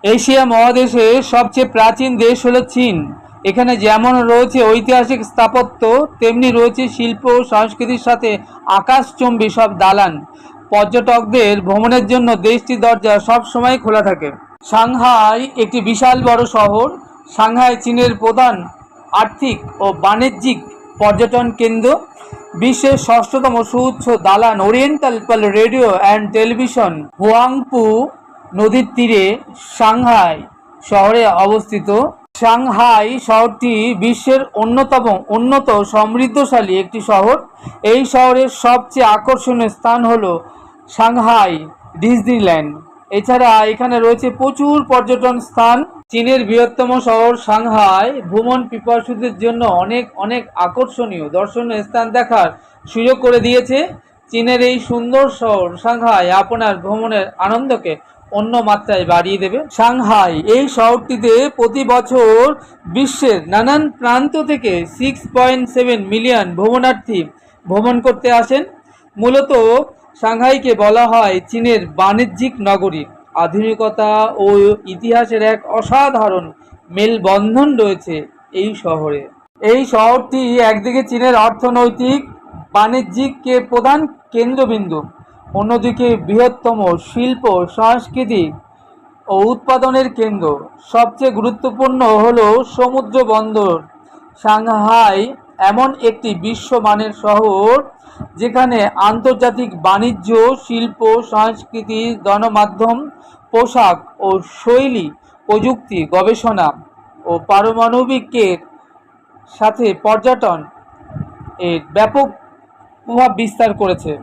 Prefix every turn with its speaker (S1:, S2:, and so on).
S1: Asia মহাদেশের সবচেয়ে প্রাচীন দেশ হলো চীন। এখানে যেমন রয়েছে ঐতিহাসিক স্থাপত্য, তেমনি রয়েছে শিল্প ও সংস্কৃতির সাথে আকাশচুম্বী সব দালান। পর্যটকদের ভ্রমণের জন্য দেশটির দরজা সব সময় খোলা থাকে। সাংহাই একটি বিশাল বড় শহর। সাংহাই চীনের প্রধান আর্থিক ও বাণিজ্যিক পর্যটন কেন্দ্র। বিশ্বের ষষ্ঠতম সুউচ্চ দালান oriental pearl radio and television Huangpu নদীর তীরে সাংহাই শহরে অবস্থিত। সাংহাই শহরটি বিশ্বের উন্নত সমৃদ্ধশালী একটি শহর। এই শহরের সবচেয়ে আকর্ষণীয় স্থান হলো সাংহাই ডিজনিল্যান্ড। এছাড়া এখানে রয়েছে প্রচুর পর্যটন স্থান। চীনের বৃহত্তম শহর সাংহাই ভ্রমণ পিপাসুদের জন্য অনেক অনেক আকর্ষণীয় দর্শনীয় স্থান দেখার সুযোগ করে দিয়েছে। চীনের এই সুন্দর শহর সাংহাই আপনার ভ্রমণের আনন্দকে অন্য মাত্রায় বাড়িয়ে দেবে। সাংহাই এই শহরটিতে প্রতি বছর বিশ্বের নানান প্রান্ত থেকে 6.7 মিলিয়ন ভ্রমণার্থী ভ্রমণ করতে আসেন। মূলত সাংহাইকে বলা হয় চীনের বাণিজ্যিক নগরী। আধুনিকতা ও ইতিহাসের এক অসাধারণ মেলবন্ধন রয়েছে এই শহরে। এই শহরটি একদিকে চীনের অর্থনৈতিক বাণিজ্যিক প্রধান কেন্দ্রবিন্দু, অন্যদিকে বৃহত্তম শিল্প সাংস্কৃতিক ও উৎপাদনের কেন্দ্র। সবচেয়ে গুরুত্বপূর্ণ হলো সমুদ্র বন্দর। সাংহাই এমন একটি বিশ্বমানের শহর যেখানে আন্তর্জাতিক বাণিজ্য, শিল্প, সংস্কৃতি, গণমাধ্যম, পোশাক ও শৈলী, প্রযুক্তি, গবেষণা ও পারমাণবিকের সাথে পর্যটন এর ব্যাপক প্রভাব বিস্তার করেছে।